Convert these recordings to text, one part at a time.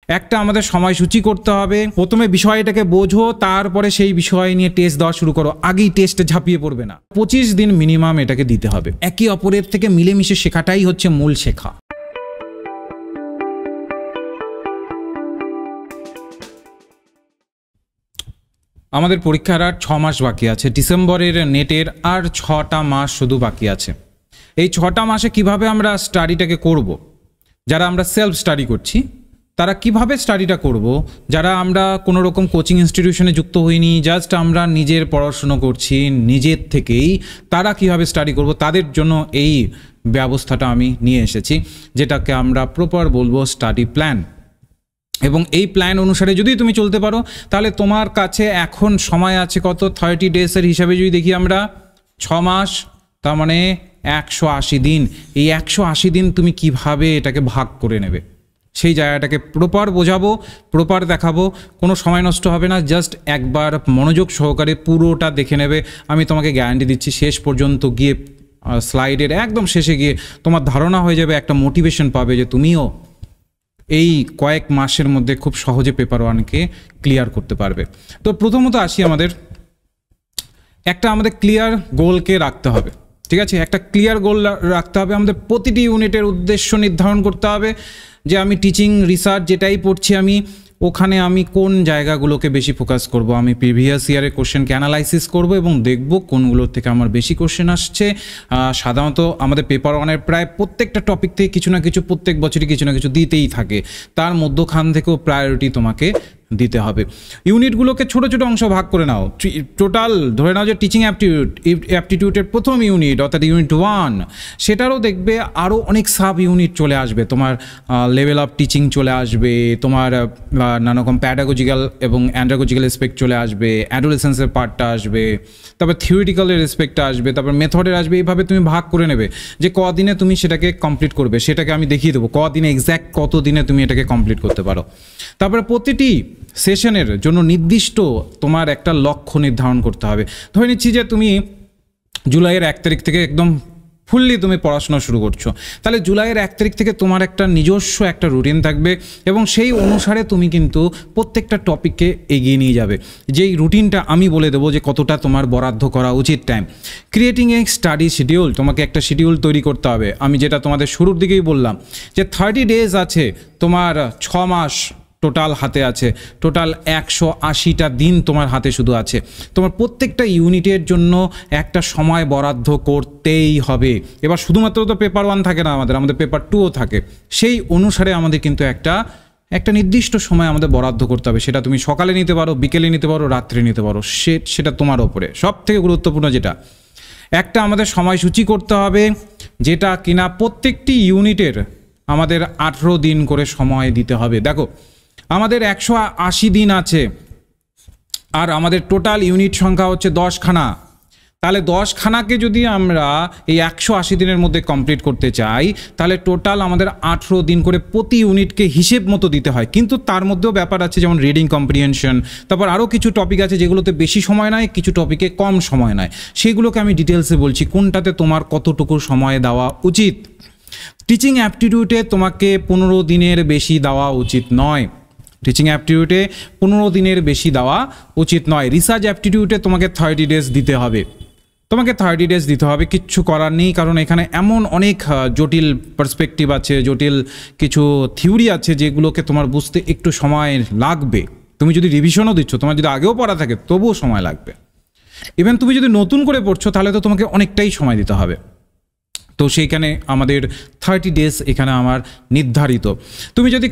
একটা আমাদের সময়সূচি করতে হবে। প্রথমে বিষয়টাকে বোঝো, তারপরে সেই বিষয় নিয়ে টেস্ট দেওয়া শুরু করো। আগেই টেস্টে ঝাঁপিয়ে পড়বে না। 25 দিন মিনিমাম এটাকে দিতে হবে। একে অপরের থেকে মিলেমিশে শেখাটাই হচ্ছে মূল শেখা। আমাদের পরীক্ষার আর 6 মাস বাকি আছে। ডিসেম্বরের নেটের আর 6টা মাস শুধু বাকি আছে। এই 6টা মাসে কিভাবে আমরা স্টাডিটাকে করব, যারা আমরা সেলফ স্টাডি করছি তারা কিভাবে স্টাডিটা করব, যারা আমরা কোনো রকম কোচিং ইনস্টিটিউশনে যুক্ত হইনি, জাস্ট আমরা নিজের পড়াশুনো করছি নিজের থেকেই, তারা কিভাবে স্টাডি করব, তাদের জন্য এই ব্যবস্থাটা আমি নিয়ে এসেছি, যেটাকে আমরা প্রপার বলবো স্টাডি প্ল্যান। এবং এই প্ল্যান অনুসারে যদি তুমি চলতে পারো তাহলে তোমার কাছে এখন সময় আছে কত, 30 ডেজের হিসাবে যদি দেখি আমরা 6 মাস, তার মানে 180 দিন। এই 180 দিন তুমি কিভাবে এটাকে ভাগ করে নেবে সেই জায়গাটাকে প্রপার বোঝাবো, প্রপার দেখাবো। কোনো সময় নষ্ট হবে না, জাস্ট একবার মনোযোগ সহকারে পুরোটা দেখে নেবে। আমি তোমাকে গ্যারান্টি দিচ্ছি শেষ পর্যন্ত গিয়ে, স্লাইডের একদম শেষে গিয়ে তোমার ধারণা হয়ে যাবে, একটা মোটিভেশন পাবে যে তুমিও এই কয়েক মাসের মধ্যে খুব সহজে পেপার 1কে ক্লিয়ার করতে পারবে। তো প্রথমত আসি, আমাদের ক্লিয়ার গোলকে রাখতে হবে। ঠিক আছে, একটা ক্লিয়ার গোল রাখতে হবে। আমাদের প্রতিটি ইউনিটের উদ্দেশ্য নির্ধারণ করতে হবে যে আমি টিচিং রিসার্চ যেটাই পড়ছি আমি ওখানে আমি কোন জায়গাগুলোকে বেশি ফোকাস করব। আমি প্রিভিয়াস ইয়ারের কোশ্চেনকে অ্যানালাইসিস করব এবং দেখব কোনগুলোর থেকে আমার বেশি কোশ্চেন আসছে। সাধারণত আমাদের পেপার 1-এর প্রায় প্রত্যেকটা টপিক থেকে কিছু না কিছু প্রত্যেক বছরই কিছু না কিছু দিতেই থাকে, তার মধ্যখান থেকেও প্রায়োরিটি তোমাকে দিতে হবে। ইউনিটগুলোকে ছোট ছোট অংশ ভাগ করে নাও। টোটাল ধরে নাও যে টিচিং অ্যাপটিটিউডের প্রথম ইউনিট অর্থাৎ ইউনিট 1, সেটারও দেখবে আরও অনেক সাব ইউনিট চলে আসবে। তোমার লেভেল অফ টিচিং চলে আসবে, তোমার নানা রকম প্যাডাগজিক্যাল এবং অ্যান্ডাগজিক্যাল এসপেক্ট চলে আসবে, অ্যাডোলেসেন্সের পার্টটা আসবে, তারপর থিওরিটিক্যালের এসপেক্টটা আসবে, তারপর মেথডের আসবে। এইভাবে তুমি ভাগ করে নেবে যে কদিনে তুমি সেটাকে কমপ্লিট করবে। সেটাকে আমি দেখিয়ে দেবো কদিনে, এক্স্যাক্ট কত দিনে তুমি এটাকে কমপ্লিট করতে পারো। তারপরে প্রতিটি সেশনের জন্য নির্দিষ্ট তোমার একটা লক্ষ্য নির্ধারণ করতে হবে। ধরে নিচ্ছি যে তুমি জুলাইয়ের 1 তারিখ থেকে একদম ফুললি তুমি পড়াশোনা শুরু করছো, তাহলে জুলাইয়ের 1 তারিখ থেকে তোমার একটা নিজস্ব একটা রুটিন থাকবে এবং সেই অনুসারে তুমি কিন্তু প্রত্যেকটা টপিককে এগিয়ে নিয়ে যাবে। যেই রুটিনটা আমি বলে দেবো যে কতটা তোমার বরাদ্দ করা উচিত time. Creating a study schedule, তোমাকে একটা শিডিউল তৈরি করতে হবে। আমি যেটা তোমাদের শুরুর দিকেই বললাম যে 30 ডেজ আছে, তোমার 6 মাস টোটাল হাতে আছে, টোটাল 180টা দিন তোমার হাতে শুধু আছে। তোমার প্রত্যেকটা ইউনিটের জন্য একটা সময় বরাদ্দ করতেই হবে। এবার শুধুমাত্র তো পেপার 1 থাকে না, আমাদের পেপার 2ও থাকে। সেই অনুসারে আমাদের কিন্তু একটা নির্দিষ্ট সময় আমাদের বরাদ্দ করতে হবে। সেটা তুমি সকালে নিতে পারো, বিকেলে নিতে পারো, রাত্রে নিতে পারো, সেটা তোমার ওপরে। সব থেকে গুরুত্বপূর্ণ যেটা, একটা আমাদের সময়সূচি করতে হবে, যেটা কিনা প্রত্যেকটি ইউনিটের আমাদের 18 দিন করে সময় দিতে হবে। দেখো আমাদের 180 দিন আছে আর আমাদের টোটাল ইউনিট সংখ্যা হচ্ছে 10খানা। তাহলে 10খানাকে যদি আমরা এই 180 দিনের মধ্যে কমপ্লিট করতে চাই তাহলে টোটাল আমাদের 18 দিন করে প্রতি ইউনিটকে হিসেব মতো দিতে হয়। কিন্তু তার মধ্যেও ব্যাপার আছে, যেমন রিডিং কম্প্রিহেনশন, তারপর আরও কিছু টপিক আছে যেগুলোতে বেশি সময় নেয়, কিছু টপিকে কম সময় নেয়। সেগুলোকে আমি ডিটেলসে বলছি কোনটাতে তোমার কতটুকু সময় দেওয়া উচিত। টিচিং অ্যাপটিটিউডে তোমাকে 15 দিনের বেশি দেওয়া উচিত নয়। টিচিং অ্যাপটিটিউডে 15 দিনের বেশি দেওয়া উচিত নয়। রিসার্চ অ্যাপটিটিউডে তোমাকে 30 ডেজ দিতে হবে। কিচ্ছু করার নেই, কারণ এখানে এমন অনেক জটিল পার্সপেক্টিভ আছে, জটিল কিছু থিওরি আছে যেগুলোকে তোমার বুঝতে একটু সময় লাগবে। তুমি যদি রিভিশনও দিচ্ছ, তোমার যদি আগেও পড়া থাকে তবুও সময় লাগবে। ইভেন তুমি যদি নতুন করে পড়ছো তাহলে তো তোমাকে অনেকটাই সময় দিতে হবে। তো সেইখানে আমাদের 30 ডেজ এখানে আমার নির্ধারিত। তুমি যদি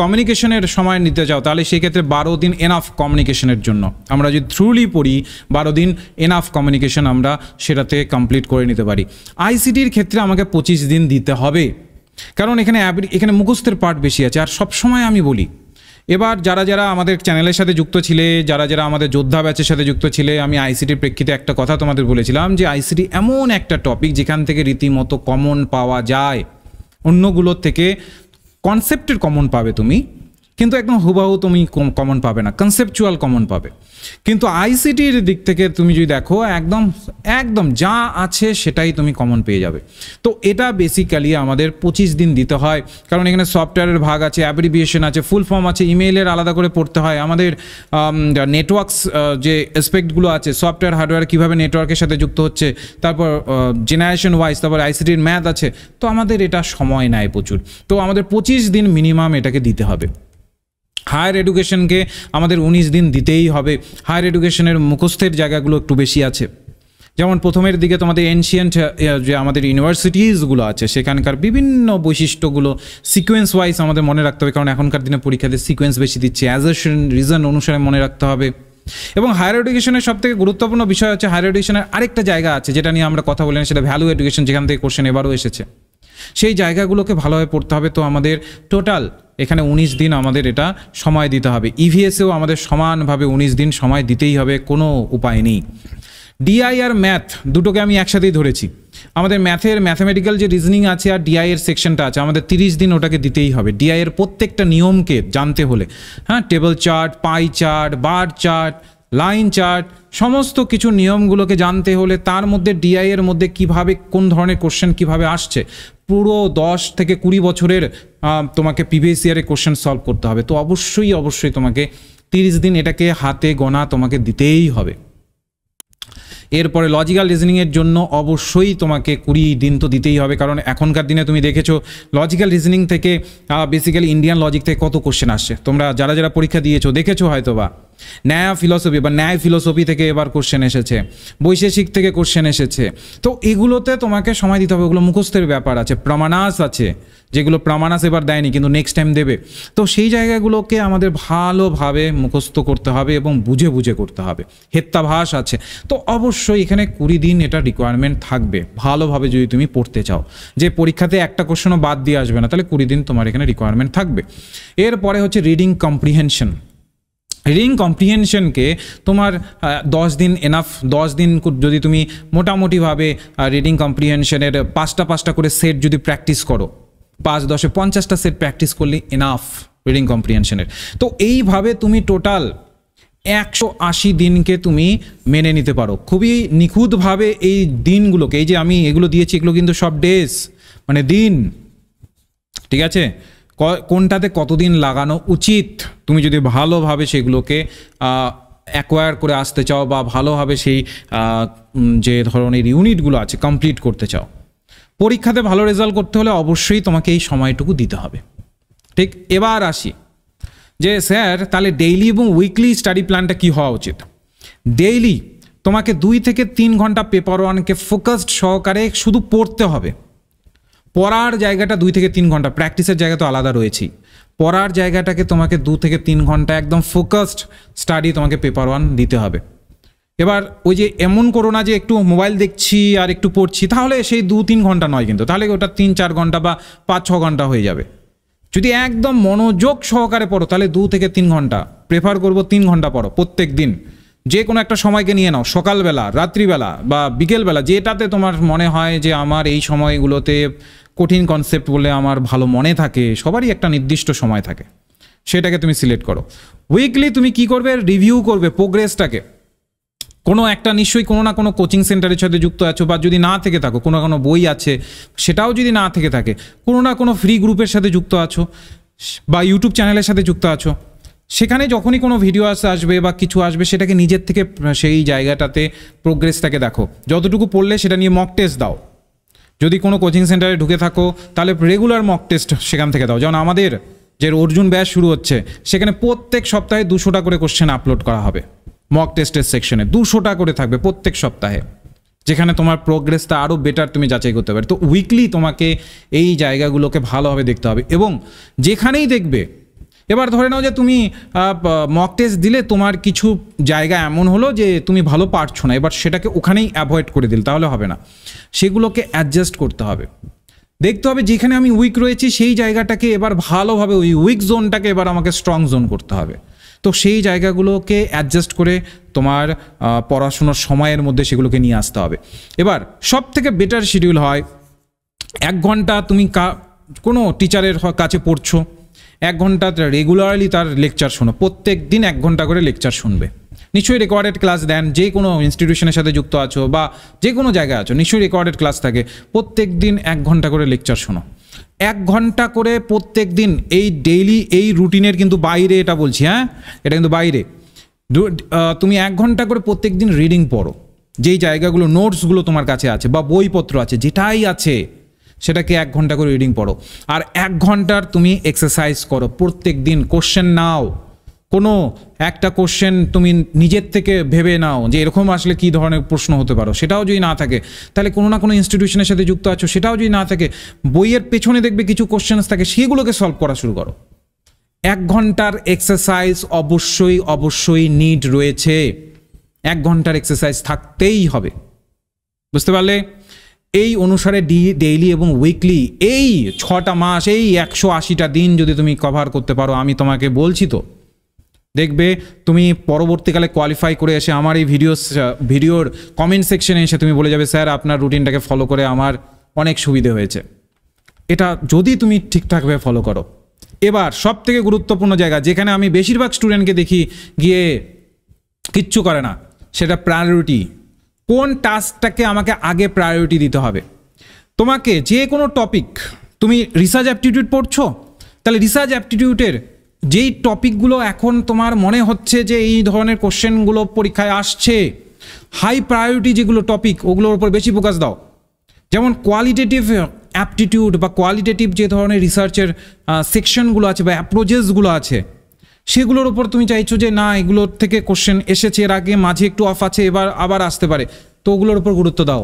কমিউনিকেশনের সময় নিতে চাও তাহলে সেই ক্ষেত্রে 12 দিন এনাফ কমিউনিকেশনের জন্য। আমরা যদি থ্রুলি পড়ি 12 দিন এনাফ কমিউনিকেশন আমরা সেটাতে কমপ্লিট করে নিতে পারি। আইসিটির ক্ষেত্রে আমাকে 25 দিন দিতে হবে, কারণ এখানে মুখস্থের পার্ট বেশি আছে। আর সবসময় আমি বলি, এবার যারা আমাদের চ্যানেলের সাথে যুক্ত ছিলে, যারা আমাদের যোদ্ধা ব্যাচের সাথে যুক্ত ছিলে, আমি আইসিটির প্রেক্ষিতে একটা কথা তোমাদের বলেছিলাম যে আইসিটি এমন একটা টপিক যেখান থেকে রীতিমতো কমন পাওয়া যায়। অন্যগুলোর থেকে কনসেপ্টের কমন পাবে তুমি, কিন্তু একদম হুবাহু তুমি কমন পাবে না, কনসেপচুয়াল কমন পাবে। কিন্তু আইসিটির দিক থেকে তুমি যদি দেখো একদম একদম যা আছে সেটাই তুমি কমন পেয়ে যাবে। তো এটা বেসিক্যালি আমাদের 25 দিন দিতে হয়, কারণ এখানে সফটওয়্যারের ভাগ আছে, অ্যাব্রিভিয়েশন আছে, ফুল ফর্ম আছে, ইমেইলের আলাদা করে পড়তে হয়, আমাদের নেটওয়ার্কস যে অ্যাসপেক্টগুলো আছে, সফটওয়্যার হার্ডওয়্যার কীভাবে নেটওয়ার্কের সাথে যুক্ত হচ্ছে, তারপর জেনারেশন ওয়াইজ, তারপর আইসিটির ম্যাথ আছে। তো আমাদের এটা সময় নেয় প্রচুর, তো আমাদের 25 দিন মিনিমাম এটাকে দিতে হবে। হায়ার এডুকেশনকে আমাদের 19 দিন দিতেই হবে। হায়ার এডুকেশনের মুখস্থের জায়গাগুলো একটু বেশি আছে, যেমন প্রথমের দিকে তোমাদের এনশিয়েন্ট যে আমাদের ইউনিভার্সিটিসগুলো আছে সেখানকার বিভিন্ন বৈশিষ্ট্যগুলো সিকোয়েন্স ওয়াইজ আমাদের মনে রাখতে হবে, কারণ এখনকার দিনে পরীক্ষাতে সিকোয়েন্স বেশি দিচ্ছে, অ্যাজারশন রিজন অনুসারে মনে রাখতে হবে। এবং হায়ার এডুকেশনের সবথেকে গুরুত্বপূর্ণ বিষয় হচ্ছে হায়ার এডুকেশনের আরেকটা জায়গা আছে যেটা নিয়ে আমরা কথা বললাম, সেটা ভ্যালু এডুকেশন, যেখান থেকে কোশ্চেন এবারও এসেছে। সেই জায়গাগুলোকে ভালোভাবে পড়তে হবে। তো আমাদের টোটাল এখানে 19 দিন আমাদের এটা সময় দিতে হবে। ইভিএসেও আমাদের সমানভাবে 19 দিন সময় দিতেই হবে, কোনো উপায় নেই। ডিআই আর ম্যাথ দুটোকে আমি একসাথেই ধরেছি। আমাদের ম্যাথমেটিক্যাল যে রিজনিং আছে আর ডিআই এর সেকশনটা আছে, আমাদের 30 দিন ওটাকে দিতেই হবে। ডিআই এর প্রত্যেকটা নিয়মকে জানতে হলে, হ্যাঁ, table chart, pie chart, bar chart, line chart, সমস্ত কিছু নিয়মগুলোকে জানতে হলে তার মধ্যে ডিআই এর মধ্যে কিভাবে কোন ধরনের কোশ্চেন কিভাবে আসছে, পুরো 10 থেকে 20 বছরের তোমাকে প্রিভিয়াস ইয়ারে কোশ্চেন সলভ করতে হবে। তো অবশ্যই তোমাকে 30 দিন এটাকে হাতে গোনা তোমাকে দিতেই হবে। এরপরে লজিক্যাল রিজনিংয়ের জন্য অবশ্যই তোমাকে 20 দিন তো দিতেই হবে, কারণ এখনকার দিনে তুমি দেখেছো লজিক্যাল রিজনিং থেকে বেসিক্যালি ইন্ডিয়ান লজিক থেকে কত কোশ্চেন আসছে, তোমরা যারা পরীক্ষা দিয়েছো দেখেছো হয়তো বা। ন্যায় ফিলসফি থেকে এবার কোশ্চেন এসেছে, বৈশেষিক থেকে কোশ্চেন এসেছে। তো এগুলোতে তোমাকে সময় দিতে হবে, ওগুলো মুখস্থের ব্যাপার আছে, প্রমাণাস আছে, যেগুলো প্রমাণাস এবার দেয়নি কিন্তু নেক্সট টাইম দেবে। তো সেই জায়গাগুলোকে আমাদের ভালোভাবে মুখস্থ করতে হবে এবং বুঝে বুঝে করতে হবে। হেত্তাভাস আছে, তো অবশ্যই এখানে 20 দিন এটা রিকোয়ারমেন্ট থাকবে ভালোভাবে যদি তুমি পড়তে চাও, যে পরীক্ষাতে একটা কোশ্চেনও বাদ দিয়ে আসবে না, তাহলে 20 দিন তোমার এখানে রিকোয়ারমেন্ট থাকবে। এরপরে হচ্ছে রিডিং কম্প্রিহেনশন। রিডিং কম্প্রিহেনশনকে তোমার 10 দিন এনাফ। 10 দিন যদি তুমি মোটামুটিভাবে রিডিং কম্প্রিহেনশনের 5টা করে সেট যদি প্র্যাকটিস করো, 5-10 50টা সেট প্র্যাকটিস করলে এনাফ রিডিং কম্প্রিহেনশনের। তো এইভাবে তুমি টোটাল 180 দিনকে তুমি মেনে নিতে পারো খুবই নিখুঁতভাবে। এই দিনগুলোকে, এই যে আমি এগুলো দিয়েছি, এগুলো কিন্তু সব ডেজ মানে দিন, ঠিক আছে? কোনটাতে কতদিন লাগানো উচিত তুমি যদি ভালোভাবে সেগুলোকে অ্যাকোয়ার করে আসতে চাও বা ভালোভাবে সেই যে ধরনের ইউনিটগুলো আছে কমপ্লিট করতে চাও, পরীক্ষাতে ভালো রেজাল্ট করতে হলে অবশ্যই তোমাকে এই সময়টুকু দিতে হবে। ঠিক, এবার আসি যে স্যার তাহলে ডেইলি এবং উইকলি স্টাডি প্ল্যানটা কী হওয়া উচিত। ডেইলি তোমাকে 2 থেকে 3 ঘন্টা পেপার ওয়ানকে ফোকাসড সহকারে শুধু পড়তে হবে। পড়ার জায়গাটা 2 থেকে 3 ঘন্টা, প্র্যাকটিসের জায়গা তো আলাদা রয়েছেই। পড়ার জায়গাটাকে তোমাকে 2 থেকে 3 ঘন্টা একদম ফোকাসড স্টাডি তোমাকে পেপার ওয়ান দিতে হবে। এবার ওই যে এমন করো না যে একটু মোবাইল দেখছি আর একটু পড়ছি, তাহলে সেই 2-3 ঘন্টা নয় কিন্তু, তাহলে ওটা 3-4 ঘন্টা বা 5-6 ঘন্টা হয়ে যাবে। যদি একদম মনোযোগ সহকারে পড়ো তাহলে 2 থেকে 3 ঘন্টা, প্রেফার করবো 3 ঘন্টা পড়ো প্রত্যেক দিন। যে কোনো একটা সময়কে নিয়ে নাও, সকালবেলা, রাত্রিবেলা বা বিকেলবেলা, যেটাতে তোমার মনে হয় যে আমার এই সময়গুলোতে কঠিন কনসেপ্ট বলে আমার ভালো মনে থাকে। সবারই একটা নির্দিষ্ট সময় থাকে, সেটাকে তুমি সিলেক্ট করো। উইকলি তুমি কি করবে, রিভিউ করবে প্রোগ্রেসটাকে। কোনো একটা নিশ্চয়ই কোনো না কোনো কোচিং সেন্টারের সাথে যুক্ত আছো, বা যদি না থেকে থাকো কোনো বই আছে, সেটাও যদি না থেকে থাকে কোনো না কোনো ফ্রি গ্রুপের সাথে যুক্ত আছো বা ইউটিউব চ্যানেলের সাথে যুক্ত আছো। সেখানে যখনই কোনো ভিডিও আসবে বা কিছু আসবে, সেটাকে নিজের থেকে সেই জায়গাটাতে প্রোগ্রেসটাকে দেখো। যতটুকু পড়লে সেটা নিয়ে মক টেস্ট দাও। যদি কোনো কোচিং সেন্টারে ঢুকে থাকো তাহলে রেগুলার মক টেস্ট সেখান থেকে দাও। যেমন আমাদের যে অর্জুন ব্যাচ শুরু হচ্ছে, সেখানে প্রত্যেক সপ্তাহে 200টা করে কোশ্চেন আপলোড করা হবে। মক টেস্টের সেকশনে 200টা করে থাকবে প্রত্যেক সপ্তাহে, যেখানে তোমার প্রোগ্রেসটা আরও বেটার তুমি যাচাই করতে পারবে। তো উইকলি তোমাকে এই জায়গাগুলোকে ভালোভাবে দেখতে হবে। এবং যেখানেই দেখবে, এবার ধরে নাও যে তুমি মক টেস্ট দিলে তোমার কিছু জায়গা এমন হলো যে তুমি ভালো পারছো না, এবার সেটাকে ওখানেই অ্যাভয়েড করে দিল, তাহলে হবে না। সেগুলোকে অ্যাডজাস্ট করতে হবে, দেখতে হবে যেখানে আমি উইক রয়েছি সেই জায়গাটাকে এবার ভালোভাবে, ওই উইক জোনটাকে এবার আমাকে স্ট্রং জোন করতে হবে। তো সেই জায়গাগুলোকে অ্যাডজাস্ট করে তোমার পড়াশোনার সময়ের মধ্যে সেগুলোকে নিয়ে আসতে হবে। এবার সব থেকে বেটার শিডিউল হয় 1 ঘন্টা তুমি কোনো টিচারের কাছে পড়ছো, 1 ঘন্টা রেগুলারলি তার লেকচার শোনো, প্রত্যেক দিন 1 ঘন্টা করে লেকচার শুনবে। নিশ্চয়ই রেকর্ডেড ক্লাস দেন, যে কোনো ইনস্টিটিউশনের সাথে যুক্ত আছো বা যে কোনো জায়গায় আছো, নিশ্চয়ই রেকর্ডেড ক্লাস থাকে। প্রত্যেক দিন 1 ঘন্টা করে লেকচার শোনো, 1 ঘন্টা করে প্রত্যেক দিন। এই ডেইলি এই রুটিনের কিন্তু বাইরে এটা বলছি, হ্যাঁ, এটা কিন্তু বাইরে। তুমি 1 ঘন্টা করে প্রত্যেক দিন রিডিং পড়ো, যেই জায়গাগুলো নোটসগুলো তোমার কাছে আছে বা বইপত্র আছে, যেটাই আছে সেটাকে 1 ঘন্টা করে রিডিং পড়ো। আর 1 ঘন্টার তুমি এক্সারসাইজ করো প্রত্যেক দিন। কোশ্চেন নাও, কোনো একটা কোশ্চেন তুমি নিজের থেকে ভেবে নাও যে এরকম আসলে কী ধরনের প্রশ্ন হতে পারো, সেটাও যদি না থাকে তাহলে কোনো না কোনো ইনস্টিটিউশনের সাথে যুক্ত আছো, সেটাও যদি না থাকে বইয়ের পেছনে দেখবে কিছু কোশ্চেন্স থাকে, সেগুলোকে সলভ করা শুরু করো। 1 ঘন্টার এক্সারসাইজ অবশ্যই নিড রয়েছে, 1 ঘন্টার এক্সারসাইজ থাকতেই হবে, বুঝতে পারলে? এই অনুসারে ডেইলি এবং উইকলি এই 6টা মাস, এই 180টা দিন যদি তুমি কভার করতে পারো, আমি তোমাকে বলছি তো, দেখবে তুমি পরবর্তীকালে কোয়ালিফাই করে এসে আমার এই ভিডিওর কমেন্ট সেকশনে এসে তুমি বলে যাবে, স্যার আপনার রুটিনটাকে ফলো করে আমার অনেক সুবিধে হয়েছে। এটা যদি তুমি ঠিকঠাকভাবে ফলো করো। এবার সব থেকে গুরুত্বপূর্ণ জায়গা, যেখানে আমি বেশিরভাগ স্টুডেন্টকে দেখি গিয়ে কিচ্ছু করে না, সেটা প্রায়োরিটি। কোন টাস্কটাকে আমাকে আগে প্রায়োরিটি দিতে হবে? তোমাকে যে কোনো টপিক, তুমি রিসার্চ অ্যাপটিটিউড পড়ছো, তাহলে রিসার্চ অ্যাপটিটিউডের যেই টপিকগুলো এখন তোমার মনে হচ্ছে যে এই ধরনের কোশ্চেনগুলো পরীক্ষায় আসছে, হাই প্রায়োরিটি যেগুলো টপিক, ওগুলোর উপর বেশি ফোকাস দাও। যেমন কোয়ালিটেটিভ অ্যাপটিটিউড বা কোয়ালিটেটিভ যে ধরনের রিসার্চের সেকশনগুলো আছে বা অ্যাপ্রোচেসগুলো আছে, সেগুলোর উপর তুমি চাইছো যে না, এগুলোর থেকে কোশ্চেন এসেছে এর আগে, মাঝে একটু অফ আছে, এবার আবার আসতে পারে, তো ওগুলোর উপর গুরুত্ব দাও।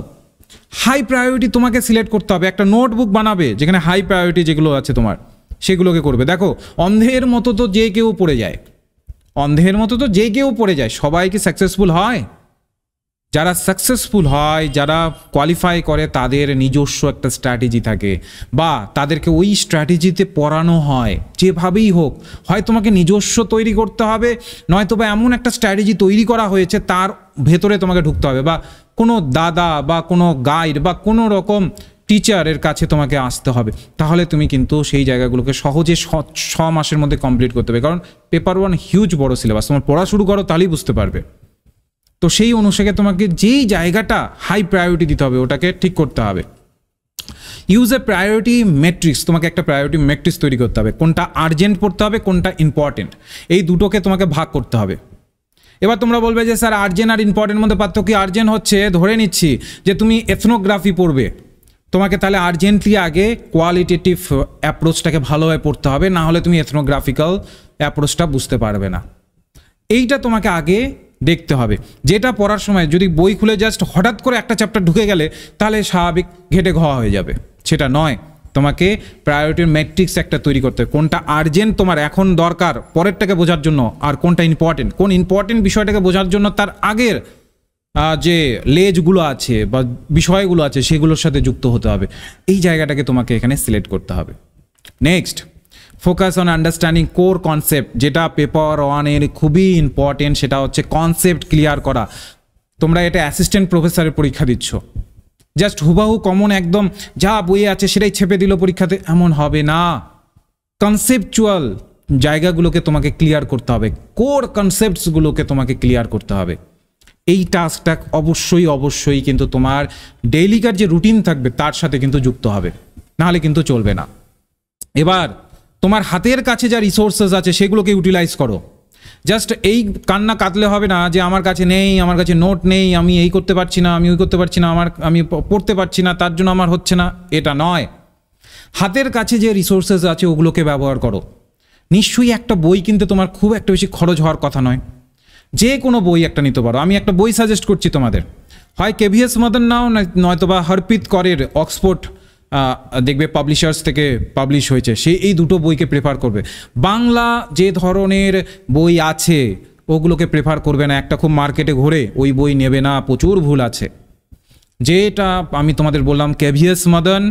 হাই প্রায়োরিটি তোমাকে সিলেক্ট করতে হবে, একটা নোটবুক বানাবে যেখানে হাই প্রায়োরিটি যেগুলো আছে তোমার, সেগুলোকে করবে। দেখো, অন্ধের মতো তো যে কেউ পড়ে যায়, অন্ধের মতো তো যে কেউ পড়ে যায়, সবাই কি সাকসেসফুল হয়? যারা সাকসেসফুল হয়, যারা কোয়ালিফাই করে, তাদের নিজস্ব একটা স্ট্র্যাটেজি থাকে বা তাদেরকে ওই স্ট্র্যাটেজিতে পড়ানো হয়। যেভাবেই হোক, হয় তোমাকে নিজস্ব তৈরি করতে হবে, নয়তো বা এমন একটা স্ট্র্যাটেজি তৈরি করা হয়েছে তার ভেতরে তোমাকে ঢুকতে হবে, বা কোনো দাদা বা কোনো গাইড বা কোনো রকম টিচারের কাছে তোমাকে আসতে হবে। তাহলে তুমি কিন্তু সেই জায়গাগুলোকে সহজে 6 মাসের মধ্যে কমপ্লিট করতে হবে। কারণ পেপার 1 হিউজ বড় সিলেবাস, তোমার পড়া শুরু করো তাহলেই বুঝতে পারবে। তো সেই অনুসারে তোমাকে যেই জায়গাটা হাই প্রায়োরিটি দিতে হবে ওটাকে ঠিক করতে হবে। ইউজ এ প্রায়োরিটি ম্যাট্রিক্স, তোমাকে একটা প্রায়োরিটি ম্যাট্রিক্স তৈরি করতে হবে, কোনটা আর্জেন্ট পড়তে হবে, কোনটা ইম্পর্টেন্ট, এই দুটোকে তোমাকে ভাগ করতে হবে। এবার তোমরা বলবে যে স্যার আর্জেন্ট আর ইম্পর্টেন্ট মধ্যে পার্থক্য কি? আর্জেন্ট হচ্ছে, ধরে নিচ্ছি যে তুমি এথনোগ্রাফি পড়বে, তোমাকে তাহলে আর্জেন্টলি আগে কোয়ালিটেটিভ অ্যাপ্রোচটাকে ভালোভাবে পড়তে হবে, না হলে তুমি এথনোগ্রাফিক্যাল অ্যাপ্রোচটা বুঝতে পারবে না। এইটা তোমাকে আগে দেখতে হবে। যেটা পড়ার সময় যদি বই খুলে জাস্ট হঠাৎ করে একটা চ্যাপ্টার ঢুকে গেলে তাহলে স্বাভাবিক ঘেটে ঘোয়া হয়ে যাবে, সেটা নয়। তোমাকে প্রায়োরিটির ম্যাট্রিক্স একটা তৈরি করতে হবে, কোনটা আর্জেন্ট তোমার এখন দরকার পরেরটাকে বোঝার জন্য, আর কোনটা ইম্পর্টেন্ট, কোন ইম্পর্টেন্ট বিষয়টাকে বোঝার জন্য তার আগের যে লেজগুলো আছে বা বিষয়গুলো আছে সেগুলোর সাথে যুক্ত হতে হবে। এই জায়গাটাকে তোমাকে এখানে সিলেক্ট করতে হবে। Next, focus on understanding core concept, যেটা পেপার 1-এর খুবই ইম্পর্টেন্ট, সেটা হচ্ছে কনসেপ্ট ক্লিয়ার করা। তোমরা এটা অ্যাসিস্ট্যান্ট প্রফেসরের পরীক্ষা দিচ্ছ, জাস্ট হুবাহু কমন একদম যা বইয়ে আছে সেটাই ছেপে দিল পরীক্ষাতে, এমন হবে না। কনসেপচুয়াল জায়গাগুলোকে তোমাকে ক্লিয়ার করতে হবে, কোর কনসেপ্টসগুলোকে তোমাকে ক্লিয়ার করতে হবে। এই টাস্কটা অবশ্যই কিন্তু তোমার ডেইলিকার যে রুটিন থাকবে তার সাথে কিন্তু যুক্ত হবে, নাহলে কিন্তু চলবে না। এবার তোমার হাতের কাছে যা রিসোর্সেস আছে সেগুলোকে ইউটিলাইজ করো। জাস্ট এই কান্না কাঁদলে হবে না যে আমার কাছে নেই, আমার কাছে নোট নেই, আমি এই করতে পারছি না, আমি ওই করতে পারছি না, আমি পড়তে পারছি না, তার জন্য আমার হচ্ছে না, এটা নয়। হাতের কাছে যে রিসোর্সেস আছে ওগুলোকে ব্যবহার করো। নিশ্চয়ই একটা বই কিনতে তোমার খুব একটা বেশি খরচ হওয়ার কথা নয়, যে কোনো বই একটা নিতে পারো। আমি একটা বই সাজেস্ট করছি তোমাদের, হয় কেভিএস মদন নাও, নয়তোবা হরপ্রীত করের অক্সফোর্ড দেখবে পাবলিশার্স থেকে পাবলিশ হয়েছে, এই দুটো বইকে প্রেফার করবে। বাংলা যে ধরনের বই আছে ওগুলোকে প্রেফার করবে না, একটা খুব মার্কেটে ঘুরে ওই বই নেবে না, প্রচুর ভুল আছে। যেটা আমি তোমাদের বললাম কেভিএস মদন,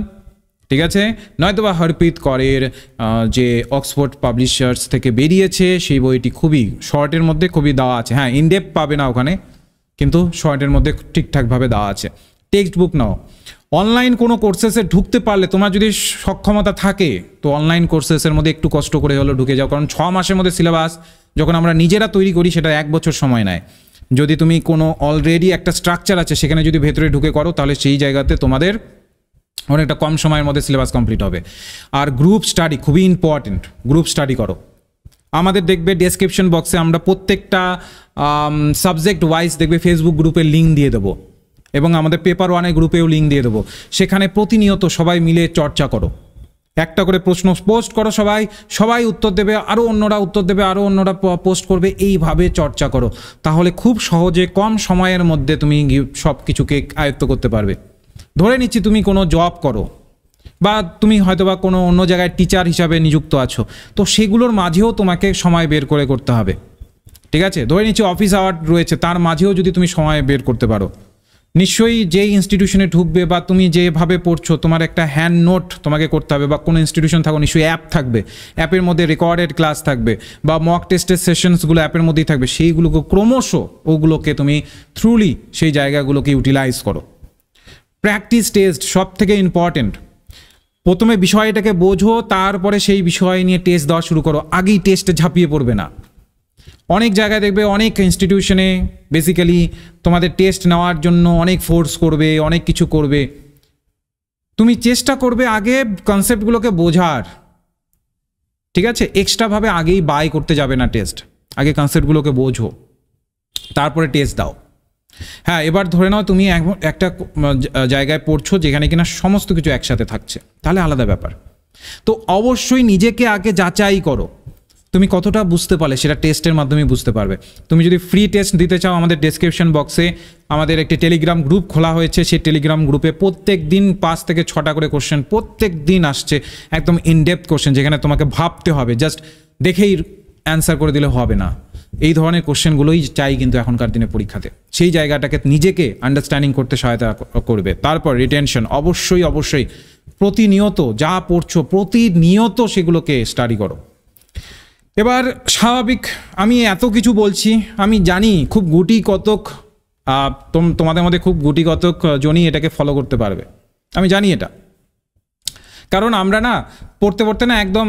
ঠিক আছে, নয়তোবা হরপ্রীত করের যে অক্সফোর্ড পাবলিশার্স থেকে বেরিয়েছে সেই বইটি খুবই শর্টের মধ্যে খুবই দেওয়া আছে। হ্যাঁ, ইনডেপথ পাবে না ওখানে, কিন্তু শর্টের মধ্যে ঠিকঠাকভাবে দেওয়া আছে। টেক্সট বুক নাও, অনলাইন কোনো কোর্সেসে ঢুকতে পারলে, তোমার যদি সক্ষমতা থাকে তো অনলাইন কোর্সেসের মধ্যে একটু কষ্ট করে হলেও ঢুকে যাও, কারণ 6 মাসের মধ্যে সিলেবাস যখন আমরা নিজেরা তৈরি করি সেটা 1 বছর সময় নেয়। যদি তুমি কোনো অলরেডি একটা স্ট্রাকচার আছে সেখানে যদি ভেতরে ঢুকে করো তাহলে সেই জায়গাতে তোমাদের অনেকটা কম সময়ের মধ্যে সিলেবাস কমপ্লিট হবে। আর গ্রুপ স্টাডি খুবই ইম্পর্টেন্ট, গ্রুপ স্টাডি করো। আমাদের দেখবে ডেসক্রিপশন বক্সে আমরা প্রত্যেকটা সাবজেক্ট ওয়াইজ দেখবে ফেসবুক গ্রুপের লিঙ্ক দিয়ে দেবো, এবং আমাদের পেপার ওয়ানের গ্রুপেও লিঙ্ক দিয়ে দেবো। সেখানে প্রতিনিয়ত সবাই মিলে চর্চা করো, একটা করে প্রশ্ন পোস্ট করো, সবাই উত্তর দেবে, আরও অন্যরা উত্তর দেবে, আরও অন্যরা পোস্ট করবে, এইভাবে চর্চা করো। তাহলে খুব সহজে কম সময়ের মধ্যে তুমি সব কিছুকে আয়ত্ত করতে পারবে। ধরে নিচ্ছি তুমি কোনো জব করো বা তুমি হয়তোবা কোনো অন্য জায়গায় টিচার হিসাবে নিযুক্ত আছো, তো সেগুলোর মাঝেও তোমাকে সময় বের করে করতে হবে, ঠিক আছে? ধরে নিচ্ছি অফিস আওয়ার রয়েছে, তার মাঝেও যদি তুমি সময় বের করতে পারো, নিশ্চয়ই যেই ইনস্টিটিউশনে ঢুকবে বা তুমি যেভাবে পড়ছো তোমার একটা হ্যান্ড নোট তোমাকে করতে হবে, বা কোনো ইনস্টিটিউশন থাকো নিশ্চয়ই অ্যাপ থাকবে, অ্যাপের মধ্যে রেকর্ডেড ক্লাস থাকবে, বা মক টেস্টের সেশনসগুলো অ্যাপের মধ্যেই থাকবে, সেইগুলোকে ক্রমশ ওগুলোকে তুমি থ্রুলি সেই জায়গাগুলোকে ইউটিলাইজ করো। প্র্যাকটিস টেস্ট সব থেকে ইম্পর্টেন্ট। প্রথমে বিষয়টাকে বোঝো, তারপরে সেই বিষয় নিয়ে টেস্ট দেওয়া শুরু করো, আগেই টেস্টে ঝাঁপিয়ে পড়বে না। অনেক জায়গায় দেখবে অনেক ইনস্টিটিউশনে বেসিক্যালি তোমাদের টেস্ট নেওয়ার জন্য অনেক ফোর্স করবে, অনেক কিছু করবে। তুমি চেষ্টা করবে আগে কনসেপ্টগুলোকে বোঝার, ঠিক আছে? এক্সট্রাভাবে আগেই বাই করতে যাবে না টেস্ট, আগে কনসেপ্টগুলোকে বোঝো তারপরে টেস্ট দাও। হ্যাঁ, এবার ধরে নাও তুমি একটা জায়গায় পড়ছো যেখানে কিনা সমস্ত কিছু একসাথে থাকছে, তাহলে আলাদা ব্যাপার। তো অবশ্যই নিজেকে আগে যাচাই করো তুমি কতটা বুঝতে পারলে, সেটা টেস্টের মাধ্যমে বুঝতে পারবে। তুমি যদি ফ্রি টেস্ট দিতে চাও, আমাদের ডেসক্রিপশন বক্সে আমাদের একটি টেলিগ্রাম গ্রুপ খোলা হয়েছে, সেই টেলিগ্রাম গ্রুপে প্রত্যেক দিন 5 থেকে 6টা করে কোশ্চেন প্রত্যেক দিন আসছে, একদম ইনডেপথ কোশ্চেন, যেখানে তোমাকে ভাবতে হবে, জাস্ট দেখেই অ্যান্সার করে দিলে হবে না। এই ধরনের কোশ্চেনগুলোই চাই কিন্তু এখনকার দিনে পরীক্ষাতে, সেই জায়গাটাকে নিজেকে আন্ডারস্ট্যান্ডিং করতে সহায়তা করবে। তারপর রিটেনশন, অবশ্যই প্রতিনিয়ত যা পড়ছো প্রতিনিয়ত সেগুলোকে স্টাডি করো। এবার স্বাভাবিক, আমি এত কিছু বলছি, আমি জানি খুব গুটি কতক তোমাদের মধ্যে খুব গুটি কতক জনই এটাকে ফলো করতে পারবে, আমি জানি এটা, কারণ আমরা না পড়তে পড়তে না একদম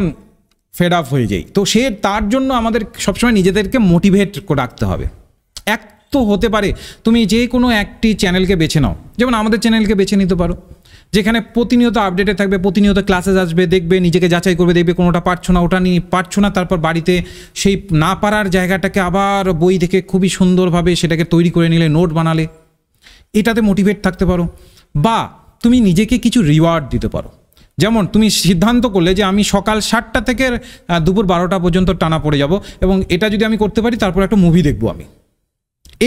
ফেড আপ হয়ে যাই। তো তার জন্য আমাদের সবসময় নিজেদেরকে মোটিভেট রাখতে হবে। এক তো হতে পারে তুমি যে কোনো একটি চ্যানেলকে বেছে নাও, যেমন আমাদের চ্যানেলকে বেছে নিতে পারো, যেখানে প্রতিনিয়ত আপডেটে থাকবে, প্রতিনিয়ত ক্লাসেস আসবে, দেখবে নিজেকে যাচাই করবে, দেখবে কোনোটা পারছো না, ওটা নিয়ে পারছো না, তারপর বাড়িতে সেই না পারার জায়গাটাকে আবার বই থেকে খুবই সুন্দরভাবে সেটাকে তৈরি করে নিলে, নোট বানালে, এটাতে মোটিভেট থাকতে পারো। বা তুমি নিজেকে কিছু রিওয়ার্ড দিতে পারো, যেমন তুমি সিদ্ধান্ত করলে যে আমি সকাল 7টা থেকে দুপুর 12টা পর্যন্ত টানা পড়ে যাব, এবং এটা যদি আমি করতে পারি তারপর একটা মুভি দেখবো আমি,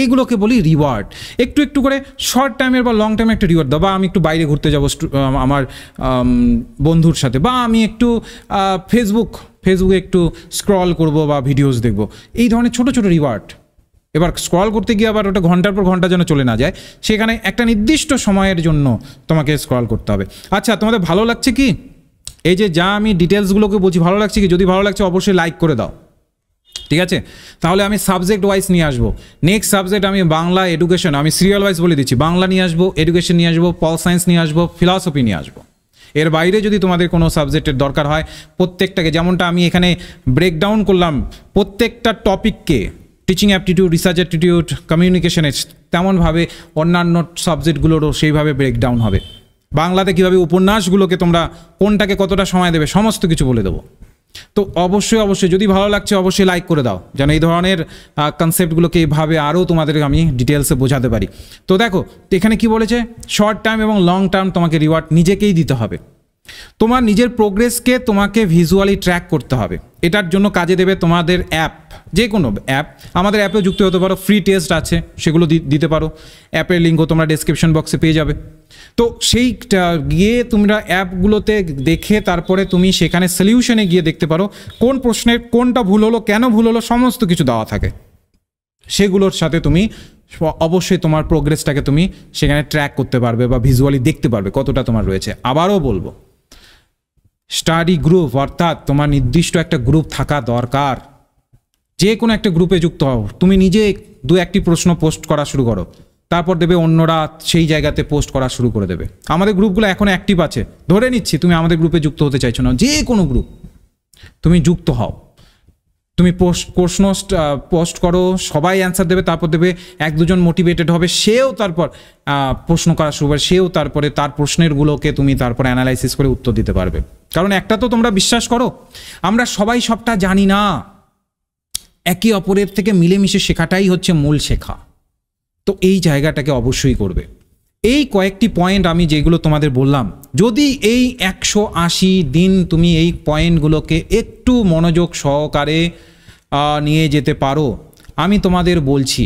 এইগুলোকে বলি রিওয়ার্ড। একটু একটু করে শর্ট টাইমের বা লং টাইমে একটা রিওয়ার্ড দাও, বা আমি একটু বাইরে ঘুরতে যাবো আমার বন্ধুর সাথে, বা আমি একটু ফেসবুকে একটু স্ক্রল করব বা ভিডিওস দেখব, এই ধরনের ছোটো ছোটো রিওয়ার্ড। এবার স্ক্রল করতে গিয়ে আবার ওটা ঘন্টার পর ঘন্টা যেন চলে না যায়, সেখানে একটা নির্দিষ্ট সময়ের জন্য তোমাকে স্ক্রল করতে হবে। আচ্ছা, তোমাদের ভালো লাগছে কি এই যে যা আমি ডিটেলসগুলোকে বলছি, ভালো লাগছে কি? যদি ভালো লাগছে অবশ্যই লাইক করে দাও, ঠিক আছে? তাহলে আমি সাবজেক্ট ওয়াইজ নিয়ে আসবো। নেক্সট সাবজেক্ট আমি বাংলা এডুকেশন, আমি সিরিয়াল ওয়াইজ বলে দিচ্ছি, বাংলা নিয়ে আসবো, এডুকেশন নিয়ে আসবো, পল সায়েন্স নিয়ে আসবো, ফিলসফি নিয়ে আসবো। এর বাইরে যদি তোমাদের কোনো সাবজেক্টের দরকার হয়, প্রত্যেকটাকে, যেমনটা আমি এখানে ব্রেকডাউন করলাম প্রত্যেকটা টপিককে, টিচিং অ্যাপটিটিউড, রিসার্চ অ্যাপটিটিউড, কমিউনিকেশনের, তেমনভাবে অন্যান্য সাবজেক্টগুলোরও সেইভাবে ব্রেকডাউন হবে। বাংলাতে কীভাবে উপন্যাসগুলোকে তোমরা কোনটাকে কতটা সময় দেবে সমস্ত কিছু বলে দেবো। তো অবশ্যই যদি ভালো লাগছে অবশ্যই লাইক করে দাও, যেন এই ধরনের কনসেপ্টগুলোকে এইভাবে আরও তোমাদের আমি ডিটেলসে বোঝাতে পারি। তো দেখো এখানে কি বলেছে, শর্ট টার্ম এবং লং টার্ম তোমাকে রিওয়ার্ড নিজেকেই দিতে হবে। তোমার নিজের প্রোগ্রেসকে তোমাকে ভিজুয়ালি ট্র্যাক করতে হবে। এটার জন্য কাজে দেবে তোমাদের অ্যাপ, যে কোনো অ্যাপ, আমাদের অ্যাপেও যুক্ত হতে পারো, ফ্রি টেস্ট আছে সেগুলো দিতে পারো, অ্যাপের লিঙ্কও তোমরা ডেসক্রিপশন বক্সে পেয়ে যাবে। তো সেই গিয়ে তোমরা অ্যাপগুলোতে দেখে তারপরে তুমি সেখানে সলিউশনে গিয়ে দেখতে পারো কোন প্রশ্নের কোনটা ভুল হলো, কেন ভুল হলো, সমস্ত কিছু দেওয়া থাকে। সেগুলোর সাথে তুমি অবশ্যই তোমার প্রোগ্রেসটাকে তুমি সেখানে ট্র্যাক করতে পারবে বা ভিজুয়ালি দেখতে পারবে কতটা তোমার রয়েছে। আবারও বলবো, স্টাডি গ্রুপ, অর্থাৎ তোমার নির্দিষ্ট একটা গ্রুপ থাকা দরকার। যে কোনো একটা গ্রুপে যুক্ত হও, তুমি নিজে 2-1টি প্রশ্ন পোস্ট করা শুরু করো, তারপর দেবে অন্যরা সেই জায়গাতে পোস্ট করা শুরু করে দেবে। আমাদের গ্রুপগুলো এখন অ্যাক্টিভ আছে, ধরে নিচ্ছি তুমি আমাদের গ্রুপে যুক্ত হতে চাইছো না, যে কোনো গ্রুপ তুমি যুক্ত হও, তুমি প্রশ্ন পোস্ট করো, সবাই অ্যান্সার দেবে, তারপর দেবে 1-2 জন মোটিভেটেড হবে, সেও তারপর প্রশ্ন করা শুরু করে, সেও তারপরে তার প্রশ্নেরগুলোকে তুমি তারপর অ্যানালাইসিস করে উত্তর দিতে পারবে। কারণ একটা তো তোমরা বিশ্বাস করো, আমরা সবাই সবটা জানি না, একে অপরের থেকে মিলেমিশে শেখাটাই হচ্ছে মূল শেখা। তো এই জায়গাটাকে অবশ্যই করবে। এই কয়েকটি পয়েন্ট আমি যেগুলো তোমাদের বললাম, যদি এই 180 দিন তুমি এই পয়েন্টগুলোকে একটু মনোযোগ সহকারে নিয়ে যেতে পারো, আমি তোমাদের বলছি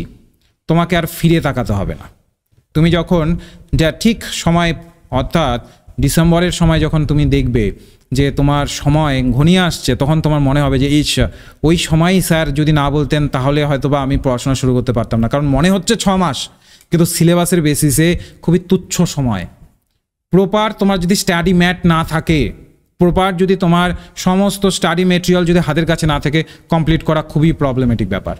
তোমাকে আর ফিরে তাকাতে হবে না। তুমি যখন যা ঠিক সময়, অর্থাৎ ডিসেম্বরের সময় যখন তুমি দেখবে যে তোমার সময় ঘনিয়ে আসছে, তখন তোমার মনে হবে যে ওই সময়ই স্যার যদি না বলতেন তাহলে হয়তো বা আমি পড়াশোনা শুরু করতে পারতাম না। কারণ মনে হচ্ছে 6 মাস, কিন্তু সিলেবাসের বেসিসে খুবই তুচ্ছ সময়। প্রপার তোমার যদি স্টাডি ম্যাট না থাকে, প্রপার যদি তোমার সমস্ত স্টাডি মেটেরিয়াল যদি হাতের কাছে না থাকে, কমপ্লিট করা খুবই প্রবলেমেটিক ব্যাপার।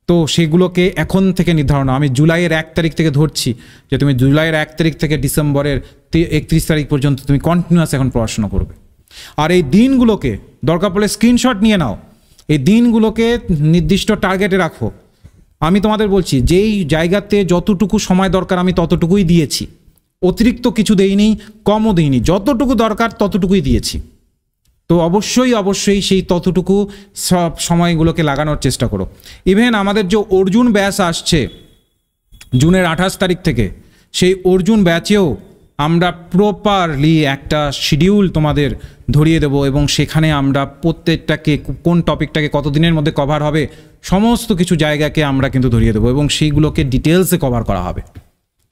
তো সেগুলোকে এখন থেকে নির্ধারণ, আমি জুলাইয়ের 1 তারিখ থেকে ধরছি যে তুমি জুলাইয়ের 1 তারিখ থেকে ডিসেম্বরের 31 তারিখ পর্যন্ত তুমি কন্টিনিউয়াস এখন পড়াশোনা করবে। আর এই দিনগুলোকে দরকার পড়লে স্ক্রিনশট নিয়ে নাও, এই দিনগুলোকে নির্দিষ্ট টার্গেটে রাখো। আমি তোমাদের বলছি যেই জায়গাতে যতটুকু সময় দরকার আমি ততটুকুই দিয়েছি, অতিরিক্ত কিছু দেইনি, কমও দিইনি, যতটুকু দরকার ততটুকুই দিয়েছি। তো অবশ্যই সেই ততটুকু সব সময়গুলোকে লাগানোর চেষ্টা করো। ইভেন আমাদের যে অর্জুন ব্যাচ আসছে জুনের 28 তারিখ থেকে, সেই অর্জুন ব্যাচেও আমরা প্রপারলি একটা শিডিউল তোমাদের ধরিয়ে দেব, এবং সেখানে আমরা প্রত্যেকটাকে কোন টপিকটাকে কতদিনের মধ্যে কভার হবে সমস্ত কিছু জায়গাকে আমরা কিন্তু ধরিয়ে দেবো, এবং সেইগুলোকে ডিটেলসে কভার করা হবে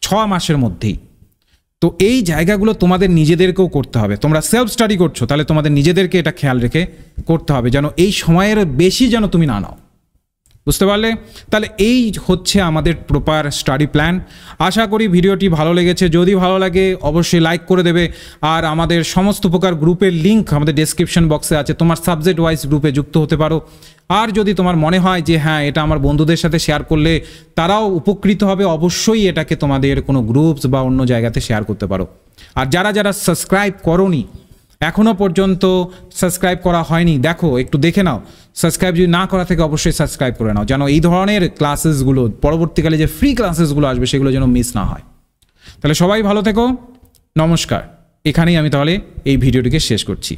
6 মাসের মধ্যেই। তো এই জায়গাগুলো তোমাদের নিজেদেরকেও করতে হবে। তোমরা সেলফ স্টাডি করছো, তাহলে তোমাদের নিজেদেরকে এটা খেয়াল রেখে করতে হবে যেন এই সময়ের বেশি যেন তুমি না নাও। বুঝতে পারলে? তাহলে এই হচ্ছে আমাদের প্রপার স্টাডি প্ল্যান। আশা করি ভিডিওটি ভালো লেগেছে। যদি ভালো লাগে অবশ্যই লাইক করে দেবে, আর আমাদের সমস্ত প্রকার গ্রুপের লিঙ্ক আমাদের ডেসক্রিপশন বক্সে আছে, তোমার সাবজেক্ট ওয়াইজ গ্রুপে যুক্ত হতে পারো। আর যদি তোমার মনে হয় যে হ্যাঁ এটা আমার বন্ধুদের সাথে শেয়ার করলে তারাও উপকৃত হবে, অবশ্যই এটাকে তোমাদের কোনো গ্রুপস বা অন্য জায়গাতে শেয়ার করতে পারো। আর যারা যারা সাবস্ক্রাইব করোনি, এখনও পর্যন্ত সাবস্ক্রাইব করা হয়নি, দেখো একটু দেখে নাও, সাবস্ক্রাইব যদি না করা থেকে অবশ্যই সাবস্ক্রাইব করে নাও, যেন এই ধরনের ক্লাসেসগুলো পরবর্তীকালে যে ফ্রি ক্লাসেসগুলো আসবে সেগুলো যেন মিস না হয়। তাহলে সবাই ভালো থেকো, নমস্কার। এখানেই আমি তাহলে এই ভিডিওটিকে শেষ করছি।